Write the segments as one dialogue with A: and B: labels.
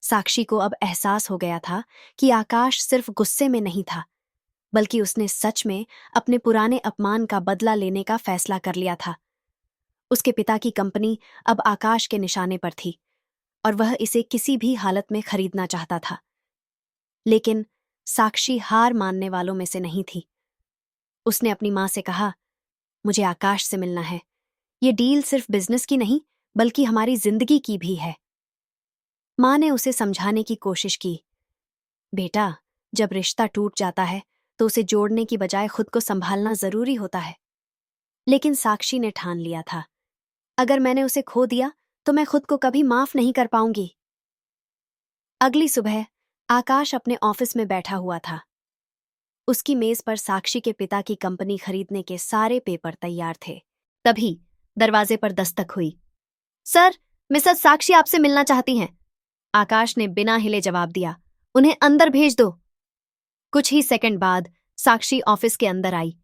A: साक्षी को अब एहसास हो गया था कि आकाश सिर्फ गुस्से में नहीं था, बल्कि उसने सच में अपने पुराने अपमान का बदला लेने का फैसला कर लिया था। उसके पिता की कंपनी अब आकाश के निशाने पर थी और वह इसे किसी भी हालत में खरीदना चाहता था। लेकिन साक्षी हार मानने वालों में से नहीं थी। उसने अपनी मां से कहा, मुझे आकाश से मिलना है। ये डील सिर्फ बिजनेस की नहीं, बल्कि हमारी जिंदगी की भी है। मां ने उसे समझाने की कोशिश की, बेटा, जब रिश्ता टूट जाता है तो उसे जोड़ने की बजाय खुद को संभालना जरूरी होता है। लेकिन साक्षी ने ठान लिया था, अगर मैंने उसे खो दिया तो मैं खुद को कभी माफ नहीं कर पाऊंगी। अगली सुबह आकाश अपने ऑफिस में बैठा हुआ था। उसकी मेज पर साक्षी के पिता की कंपनी खरीदने के सारे पेपर तैयार थे। तभी दरवाजे पर दस्तक हुई। सर, मिसेस साक्षी आपसे मिलना चाहती हैं। आकाश ने बिना हिले जवाब दिया, उन्हें अंदर भेज दो। कुछ ही सेकंड बाद साक्षी ऑफिस के अंदर आई।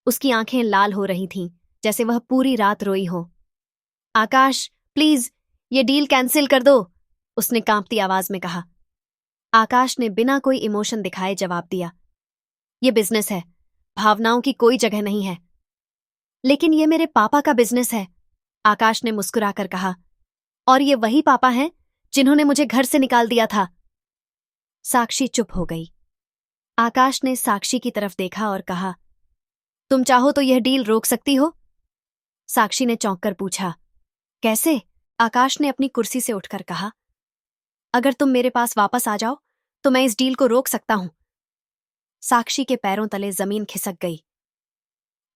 A: उसकी आंखें लाल हो रही थीं, जैसे वह पूरी रात रोई हो। आकाश, प्लीज ये डील कैंसिल कर दो, उसने कांपती आवाज में कहा। आकाश ने बिना कोई इमोशन दिखाए जवाब दिया, ये बिजनेस है, भावनाओं की कोई जगह नहीं है। लेकिन ये मेरे पापा का बिजनेस है, आकाश ने मुस्कुराकर कहा, और ये वही पापा हैं जिन्होंने मुझे घर से निकाल दिया था। साक्षी चुप हो गई। आकाश ने साक्षी की तरफ देखा और कहा, तुम चाहो तो यह डील रोक सकती हो? साक्षी ने चौंक कर पूछा, कैसे? आकाश ने अपनी कुर्सी से उठकर कहा, अगर तुम मेरे पास वापस आ जाओ तो मैं इस डील को रोक सकता हूं। साक्षी के पैरों तले जमीन खिसक गई।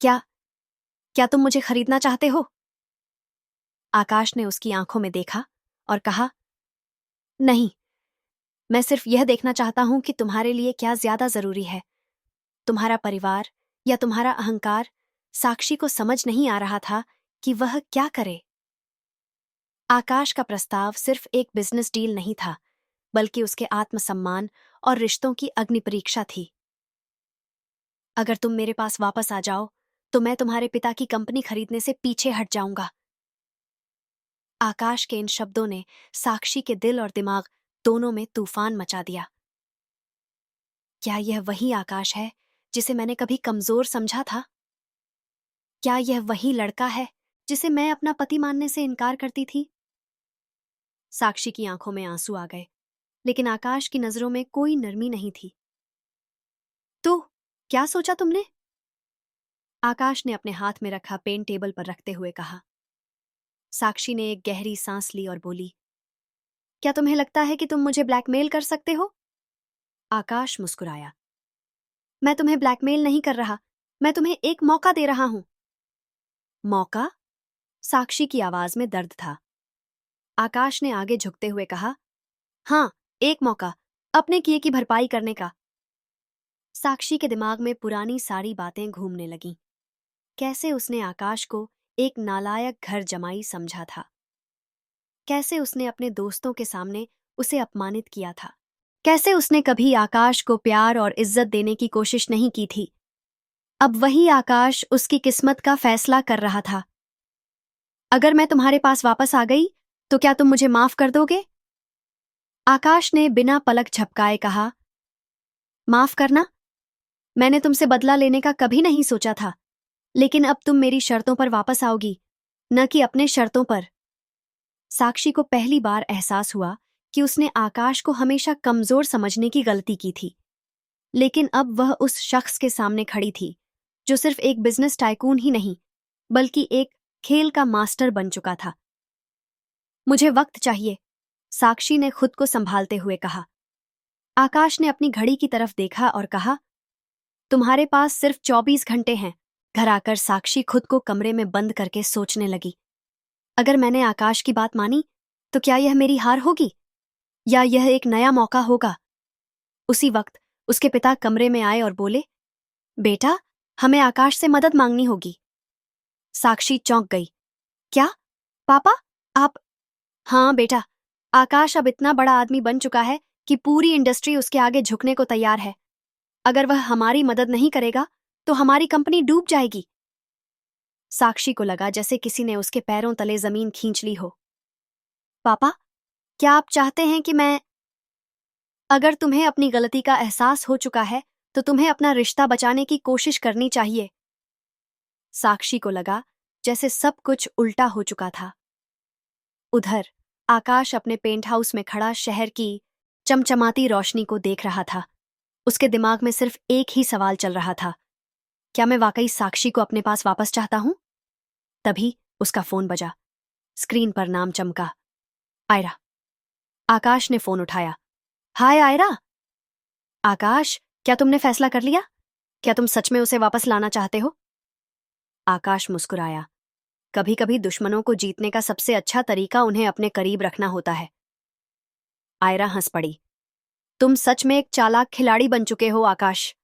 A: क्या क्या तुम मुझे खरीदना चाहते हो? आकाश ने उसकी आंखों में देखा और कहा, नहीं, मैं सिर्फ यह देखना चाहता हूं कि तुम्हारे लिए क्या ज्यादा जरूरी है, तुम्हारा परिवार या तुम्हारा अहंकार। साक्षी को समझ नहीं आ रहा था कि वह क्या करे। आकाश का प्रस्ताव सिर्फ एक बिजनेस डील नहीं था, बल्कि उसके आत्मसम्मान और रिश्तों की अग्नि परीक्षा थी। अगर तुम मेरे पास वापस आ जाओ तो मैं तुम्हारे पिता की कंपनी खरीदने से पीछे हट जाऊंगा। आकाश के इन शब्दों ने साक्षी के दिल और दिमाग दोनों में तूफान मचा दिया। क्या यह वही आकाश है जिसे मैंने कभी कमजोर समझा था? क्या यह वही लड़का है जिसे मैं अपना पति मानने से इनकार करती थी? साक्षी की आंखों में आंसू आ गए, लेकिन आकाश की नजरों में कोई नरमी नहीं थी। तो क्या सोचा तुमने? आकाश ने अपने हाथ में रखा पेन टेबल पर रखते हुए कहा। साक्षी ने एक गहरी सांस ली और बोली, क्या तुम्हें लगता है कि तुम मुझे ब्लैकमेल कर सकते हो? आकाश मुस्कुराया, मैं तुम्हें ब्लैकमेल नहीं कर रहा, मैं तुम्हें एक मौका दे रहा हूं। मौका? साक्षी की आवाज में दर्द था। आकाश ने आगे झुकते हुए कहा, हाँ, एक मौका, अपने किए की भरपाई करने का। साक्षी के दिमाग में पुरानी सारी बातें घूमने लगीं। कैसे उसने आकाश को एक नालायक घर जमाई समझा था, कैसे उसने अपने दोस्तों के सामने उसे अपमानित किया था, कैसे उसने कभी आकाश को प्यार और इज्जत देने की कोशिश नहीं की थी। अब वही आकाश उसकी किस्मत का फैसला कर रहा था। अगर मैं तुम्हारे पास वापस आ गई तो क्या तुम मुझे माफ कर दोगे? आकाश ने बिना पलक झपकाए कहा, माफ करना? मैंने तुमसे बदला लेने का कभी नहीं सोचा था, लेकिन अब तुम मेरी शर्तों पर वापस आओगी, न कि अपने शर्तों पर। साक्षी को पहली बार एहसास हुआ कि उसने आकाश को हमेशा कमजोर समझने की गलती की थी। लेकिन अब वह उस शख्स के सामने खड़ी थी जो सिर्फ एक बिजनेस टाइकून ही नहीं, बल्कि एक खेल का मास्टर बन चुका था। मुझे वक्त चाहिए, साक्षी ने खुद को संभालते हुए कहा। आकाश ने अपनी घड़ी की तरफ देखा और कहा, तुम्हारे पास सिर्फ 24 घंटे हैं। घर आकर साक्षी खुद को कमरे में बंद करके सोचने लगी, अगर मैंने आकाश की बात मानी तो क्या यह मेरी हार होगी या यह एक नया मौका होगा? उसी वक्त उसके पिता कमरे में आए और बोले, बेटा, हमें आकाश से मदद मांगनी होगी। साक्षी चौंक गई, क्या? पापा, आप? हाँ बेटा, आकाश अब इतना बड़ा आदमी बन चुका है कि पूरी इंडस्ट्री उसके आगे झुकने को तैयार है। अगर वह हमारी मदद नहीं करेगा तो हमारी कंपनी डूब जाएगी। साक्षी को लगा जैसे किसी ने उसके पैरों तले जमीन खींच ली हो। पापा, क्या आप चाहते हैं कि मैं अगर तुम्हें अपनी गलती का एहसास हो चुका है तो तुम्हें अपना रिश्ता बचाने की कोशिश करनी चाहिए। साक्षी को लगा जैसे सब कुछ उल्टा हो चुका था। उधर आकाश अपने पेंट हाउस में खड़ा शहर की चमचमाती रोशनी को देख रहा था। उसके दिमाग में सिर्फ एक ही सवाल चल रहा था, क्या मैं वाकई साक्षी को अपने पास वापस चाहता हूं? तभी उसका फोन बजा। स्क्रीन पर नाम चमका, आयरा। आकाश ने फोन उठाया। हाय आयरा। आकाश, क्या तुमने फैसला कर लिया? क्या तुम सच में उसे वापस लाना चाहते हो? आकाश मुस्कुराया। कभी कभी दुश्मनों को जीतने का सबसे अच्छा तरीका उन्हें अपने करीब रखना होता है। आयरा हंस पड़ी। तुम सच में एक चालाक खिलाड़ी बन चुके हो आकाश।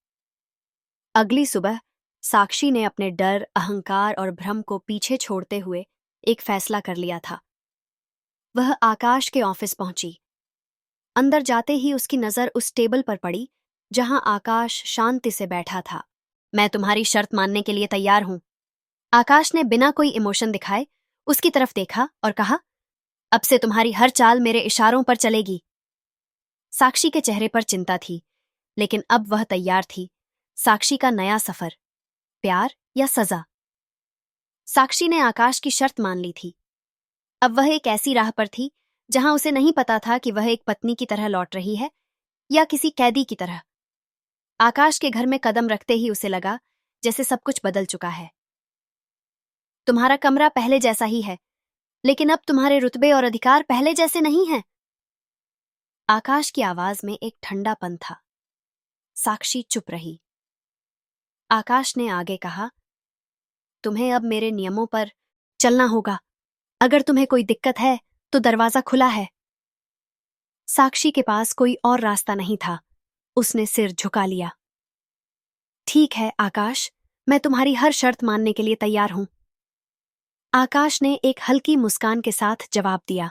A: अगली सुबह साक्षी ने अपने डर, अहंकार और भ्रम को पीछे छोड़ते हुए एक फैसला कर लिया था। वह आकाश के ऑफिस पहुंची। अंदर जाते ही उसकी नजर उस टेबल पर पड़ी जहां आकाश शांति से बैठा था। मैं तुम्हारी शर्त मानने के लिए तैयार हूं। आकाश ने बिना कोई इमोशन दिखाए उसकी तरफ देखा और कहा, अब से तुम्हारी हर चाल मेरे इशारों पर चलेगी। साक्षी के चेहरे पर चिंता थी, लेकिन अब वह तैयार थी। साक्षी का नया सफर, प्यार या सजा? साक्षी ने आकाश की शर्त मान ली थी। अब वह एक ऐसी राह पर थी जहां उसे नहीं पता था कि वह एक पत्नी की तरह लौट रही है या किसी कैदी की तरह। आकाश के घर में कदम रखते ही उसे लगा जैसे सब कुछ बदल चुका है। तुम्हारा कमरा पहले जैसा ही है, लेकिन अब तुम्हारे रुतबे और अधिकार पहले जैसे नहीं हैं। आकाश की आवाज में एक ठंडापन था। साक्षी चुप रही। आकाश ने आगे कहा, तुम्हें अब मेरे नियमों पर चलना होगा। अगर तुम्हें कोई दिक्कत है तो दरवाजा खुला है। साक्षी के पास कोई और रास्ता नहीं था। उसने सिर झुका लिया। ठीक है आकाश, मैं तुम्हारी हर शर्त मानने के लिए तैयार हूं। आकाश ने एक हल्की मुस्कान के साथ जवाब दिया।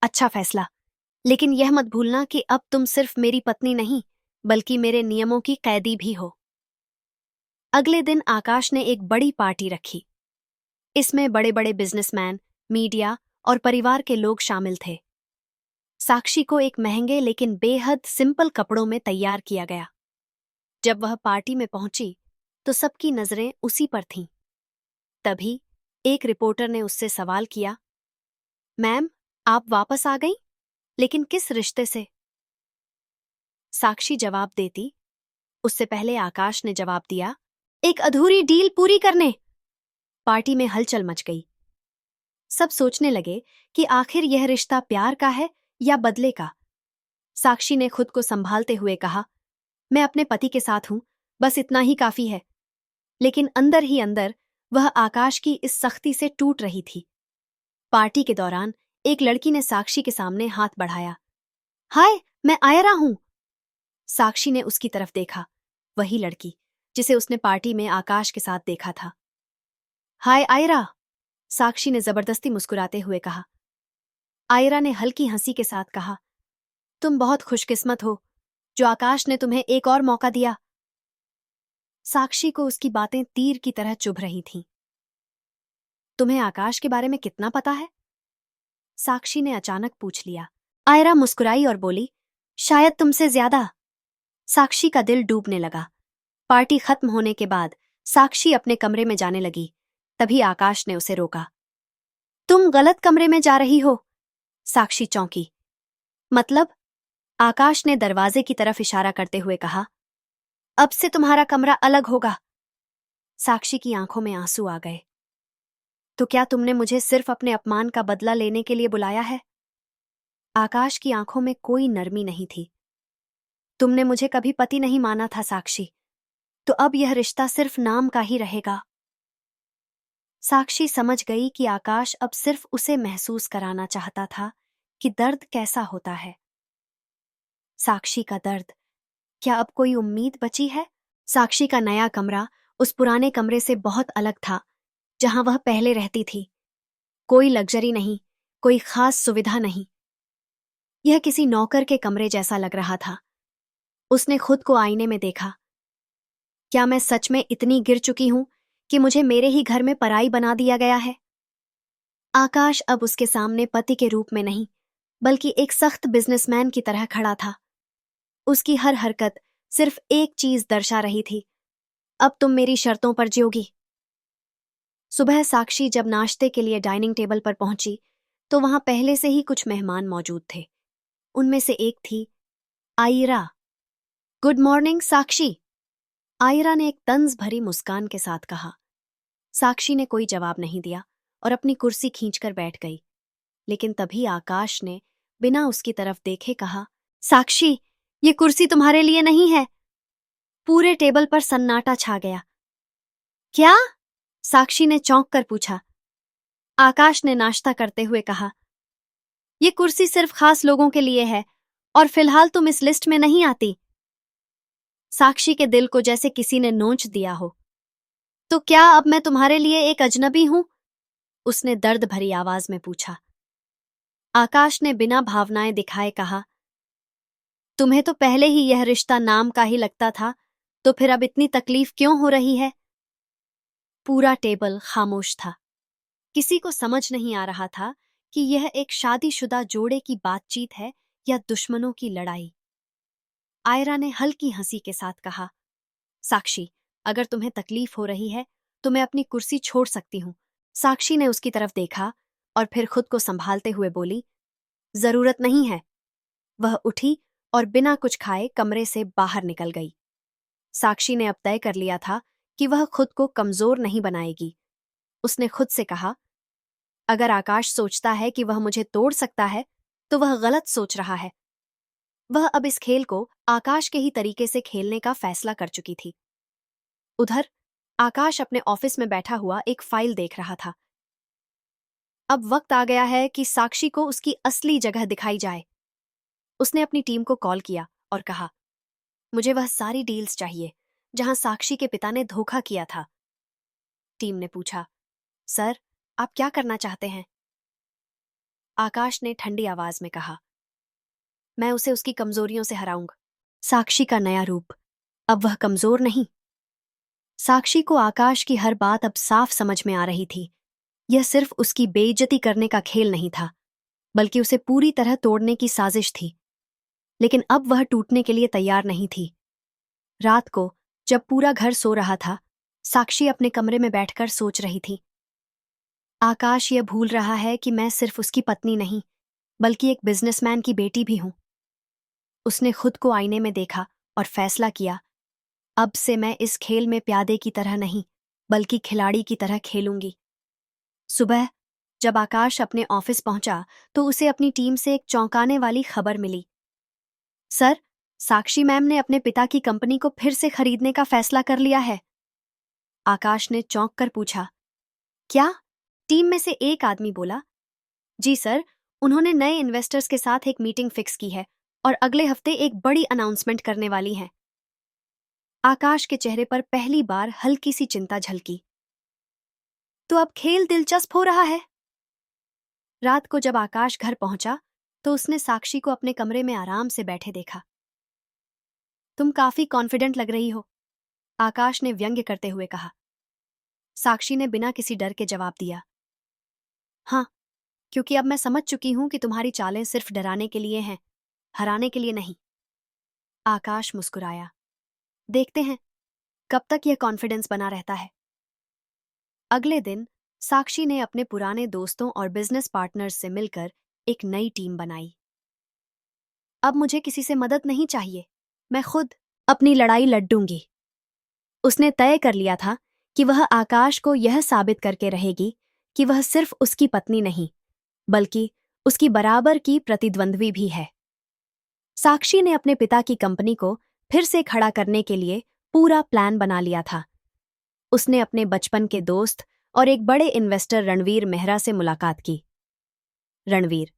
A: अच्छा फैसला, लेकिन यह मत भूलना कि अब तुम सिर्फ मेरी पत्नी नहीं, बल्कि मेरे नियमों की कैदी भी हो। अगले दिन आकाश ने एक बड़ी पार्टी रखी। इसमें बड़े बड़े बिजनेसमैन, मीडिया और परिवार के लोग शामिल थे। साक्षी को एक महंगे लेकिन बेहद सिंपल कपड़ों में तैयार किया गया। जब वह पार्टी में पहुंची तो सबकी नजरें उसी पर थीं। तभी एक रिपोर्टर ने उससे सवाल किया, मैम, आप वापस आ गई, लेकिन किस रिश्ते से? साक्षी जवाब देती, उससे पहले आकाश ने जवाब दिया, एक अधूरी डील पूरी करने। पार्टी में हलचल मच गई। सब सोचने लगे कि आखिर यह रिश्ता प्यार का है या बदले का। साक्षी ने खुद को संभालते हुए कहा, मैं अपने पति के साथ हूं, बस इतना ही काफी है। लेकिन अंदर ही अंदर वह आकाश की इस सख्ती से टूट रही थी। पार्टी के दौरान एक लड़की ने साक्षी के सामने हाथ बढ़ाया। हाय, मैं आयरा हूं। साक्षी ने उसकी तरफ देखा, वही लड़की जिसे उसने पार्टी में आकाश के साथ देखा था। हाय आयरा, साक्षी ने जबरदस्ती मुस्कुराते हुए कहा। आयरा ने हल्की हंसी के साथ कहा, तुम बहुत खुशकिस्मत हो जो आकाश ने तुम्हें एक और मौका दिया। साक्षी को उसकी बातें तीर की तरह चुभ रही थीं। तुम्हें आकाश के बारे में कितना पता है? साक्षी ने अचानक पूछ लिया। आयरा मुस्कुराई और बोली, शायद तुमसे ज्यादा। साक्षी का दिल डूबने लगा। पार्टी खत्म होने के बाद साक्षी अपने कमरे में जाने लगी। तभी आकाश ने उसे रोका। तुम गलत कमरे में जा रही हो। साक्षी चौंकी। मतलब? आकाश ने दरवाजे की तरफ इशारा करते हुए कहा, अब से तुम्हारा कमरा अलग होगा। साक्षी की आंखों में आंसू आ गए। तो क्या तुमने मुझे सिर्फ अपने अपमान का बदला लेने के लिए बुलाया है? आकाश की आंखों में कोई नरमी नहीं थी। तुमने मुझे कभी पति नहीं माना था साक्षी, तो अब यह रिश्ता सिर्फ नाम का ही रहेगा। साक्षी समझ गई कि आकाश अब सिर्फ उसे महसूस कराना चाहता था कि दर्द कैसा होता है। साक्षी का दर्द, क्या अब कोई उम्मीद बची है? साक्षी का नया कमरा उस पुराने कमरे से बहुत अलग था जहां वह पहले रहती थी। कोई लग्जरी नहीं, कोई खास सुविधा नहीं। यह किसी नौकर के कमरे जैसा लग रहा था। उसने खुद को आईने में देखा। क्या मैं सच में इतनी गिर चुकी हूं कि मुझे मेरे ही घर में पराई बना दिया गया है? आकाश अब उसके सामने पति के रूप में नहीं, बल्कि एक सख्त बिजनेसमैन की तरह खड़ा था। उसकी हर हरकत सिर्फ एक चीज दर्शा रही थी, अब तुम मेरी शर्तों पर जियोगी। सुबह साक्षी जब नाश्ते के लिए डाइनिंग टेबल पर पहुंची तो वहां पहले से ही कुछ मेहमान मौजूद थे। उनमें से एक थी आयरा। गुड मॉर्निंग साक्षी, आयरा ने एक तंज भरी मुस्कान के साथ कहा। साक्षी ने कोई जवाब नहीं दिया और अपनी कुर्सी खींचकर बैठ गई। लेकिन तभी आकाश ने बिना उसकी तरफ देखे कहा, साक्षी, ये कुर्सी तुम्हारे लिए नहीं है। पूरे टेबल पर सन्नाटा छा गया। क्या? साक्षी ने चौंक कर पूछा। आकाश ने नाश्ता करते हुए कहा, ये कुर्सी सिर्फ खास लोगों के लिए है और फिलहाल तुम इस लिस्ट में नहीं आती। साक्षी के दिल को जैसे किसी ने नोच दिया हो। तो क्या अब मैं तुम्हारे लिए एक अजनबी हूं? उसने दर्द भरी आवाज में पूछा। आकाश ने बिना भावनाएं दिखाए कहा, तुम्हें तो पहले ही यह रिश्ता नाम का ही लगता था, तो फिर अब इतनी तकलीफ क्यों हो रही है? पूरा टेबल खामोश था। किसी को समझ नहीं आ रहा था कि यह एक शादीशुदा जोड़े की बातचीत है या दुश्मनों की लड़ाई। आयरा ने हल्की हंसी के साथ कहा, साक्षी, अगर तुम्हें तकलीफ हो रही है तो मैं अपनी कुर्सी छोड़ सकती हूं। साक्षी ने उसकी तरफ देखा और फिर खुद को संभालते हुए बोली, जरूरत नहीं है। वह उठी और बिना कुछ खाए कमरे से बाहर निकल गई। साक्षी ने अब तय कर लिया था कि वह खुद को कमजोर नहीं बनाएगी। उसने खुद से कहा, अगर आकाश सोचता है कि वह मुझे तोड़ सकता है तो वह गलत सोच रहा है। वह अब इस खेल को आकाश के ही तरीके से खेलने का फैसला कर चुकी थी। उधर आकाश अपने ऑफिस में बैठा हुआ एक फाइल देख रहा था। अब वक्त आ गया है कि साक्षी को उसकी असली जगह दिखाई जाए। उसने अपनी टीम को कॉल किया और कहा, मुझे वह सारी डील्स चाहिए जहां साक्षी के पिता ने धोखा किया था। टीम ने पूछा, सर, आप क्या करना चाहते हैं? आकाश ने ठंडी आवाज में कहा, मैं उसे उसकी कमजोरियों से हराऊंगा। साक्षी का नया रूप, अब वह कमजोर नहीं। साक्षी को आकाश की हर बात अब साफ समझ में आ रही थी। यह सिर्फ उसकी बेइज्जती करने का खेल नहीं था, बल्कि उसे पूरी तरह तोड़ने की साजिश थी। लेकिन अब वह टूटने के लिए तैयार नहीं थी। रात को जब पूरा घर सो रहा था, साक्षी अपने कमरे में बैठकर सोच रही थी, आकाश यह भूल रहा है कि मैं सिर्फ उसकी पत्नी नहीं, बल्कि एक बिजनेसमैन की बेटी भी हूं। उसने खुद को आईने में देखा और फैसला किया, अब से मैं इस खेल में प्यादे की तरह नहीं, बल्कि खिलाड़ी की तरह खेलूंगी। सुबह जब आकाश अपने ऑफिस पहुंचा तो उसे अपनी टीम से एक चौंकाने वाली खबर मिली। सर, साक्षी मैम ने अपने पिता की कंपनी को फिर से खरीदने का फैसला कर लिया है। आकाश ने चौंक कर पूछा, क्या? टीम में से एक आदमी बोला, जी सर, उन्होंने नए इन्वेस्टर्स के साथ एक मीटिंग फिक्स की है और अगले हफ्ते एक बड़ी अनाउंसमेंट करने वाली हैं। आकाश के चेहरे पर पहली बार हल्की सी चिंता झलकी। तो अब खेल दिलचस्प हो रहा है। रात को जब आकाश घर पहुंचा तो उसने साक्षी को अपने कमरे में आराम से बैठे देखा। तुम काफी कॉन्फिडेंट लग रही हो, आकाश ने व्यंग्य करते हुए कहा। साक्षी ने बिना किसी डर के जवाब दिया, हाँ, क्योंकि अब मैं समझ चुकी हूं कि तुम्हारी चालें सिर्फ डराने के लिए हैं, हराने के लिए नहीं। आकाश मुस्कुराया, देखते हैं कब तक यह कॉन्फिडेंस बना रहता है। अगले दिन साक्षी ने अपने पुराने दोस्तों और बिजनेस पार्टनर्स से मिलकर एक नई टीम बनाई। अब मुझे किसी से मदद नहीं चाहिए, मैं खुद अपनी लड़ाई लड़ूंगी। उसने तय कर लिया था कि वह आकाश को यह साबित करके रहेगी कि वह सिर्फ उसकी पत्नी नहीं, बल्कि उसकी बराबर की प्रतिद्वंद्वी भी है। साक्षी ने अपने पिता की कंपनी को फिर से खड़ा करने के लिए पूरा प्लान बना लिया था। उसने अपने बचपन के दोस्त और एक बड़े इन्वेस्टर रणवीर मेहरा से मुलाकात की। रणवीर,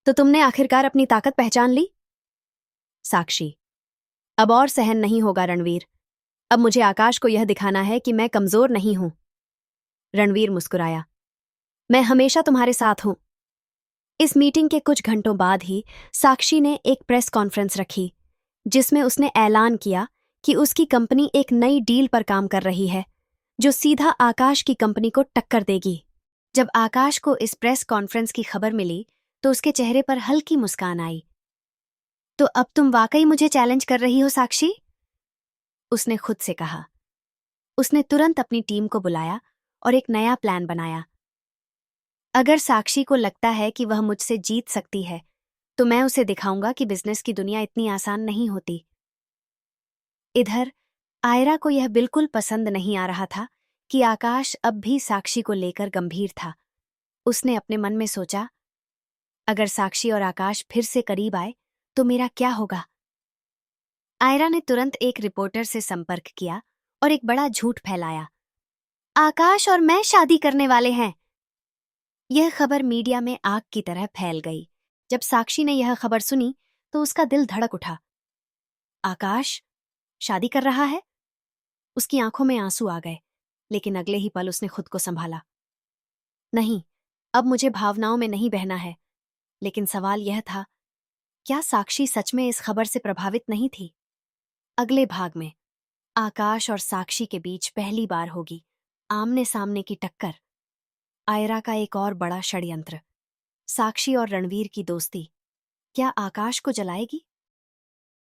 A: तो तुमने आखिरकार अपनी ताकत पहचान ली? साक्षी, अब और सहन नहीं होगा रणवीर, अब मुझे आकाश को यह दिखाना है कि मैं कमजोर नहीं हूं। रणवीर मुस्कुराया, मैं हमेशा तुम्हारे साथ हूं। इस मीटिंग के कुछ घंटों बाद ही साक्षी ने एक प्रेस कॉन्फ्रेंस रखी, जिसमें उसने ऐलान किया कि उसकी कंपनी एक नई डील पर काम कर रही है, जो सीधा आकाश की कंपनी को टक्कर देगी। जब आकाश को इस प्रेस कॉन्फ्रेंस की खबर मिली तो उसके चेहरे पर हल्की मुस्कान आई। तो अब तुम वाकई मुझे चैलेंज कर रही हो साक्षी? उसने खुद से कहा। उसने तुरंत अपनी टीम को बुलाया और एक नया प्लान बनाया। अगर साक्षी को लगता है कि वह मुझसे जीत सकती है, तो मैं उसे दिखाऊंगा कि बिजनेस की दुनिया इतनी आसान नहीं होती। इधर आयरा को यह बिल्कुल पसंद नहीं आ रहा था कि आकाश अब भी साक्षी को लेकर गंभीर था। उसने अपने मन में सोचा, अगर साक्षी और आकाश फिर से करीब आए तो मेरा क्या होगा? आयरा ने तुरंत एक रिपोर्टर से संपर्क किया और एक बड़ा झूठ फैलाया। आकाश और मैं शादी करने वाले हैं। यह खबर मीडिया में आग की तरह फैल गई। जब साक्षी ने यह खबर सुनी तो उसका दिल धड़क उठा। आकाश शादी कर रहा है? उसकी आंखों में आंसू आ गए, लेकिन अगले ही पल उसने खुद को संभाला। नहीं, अब मुझे भावनाओं में नहीं बहना है। लेकिन सवाल यह था, क्या साक्षी सच में इस खबर से प्रभावित नहीं थी? अगले भाग में आकाश और साक्षी के बीच पहली बार होगी आमने सामने की टक्कर। आयरा का एक और बड़ा षड्यंत्र। साक्षी और रणवीर की दोस्ती क्या आकाश को जलाएगी?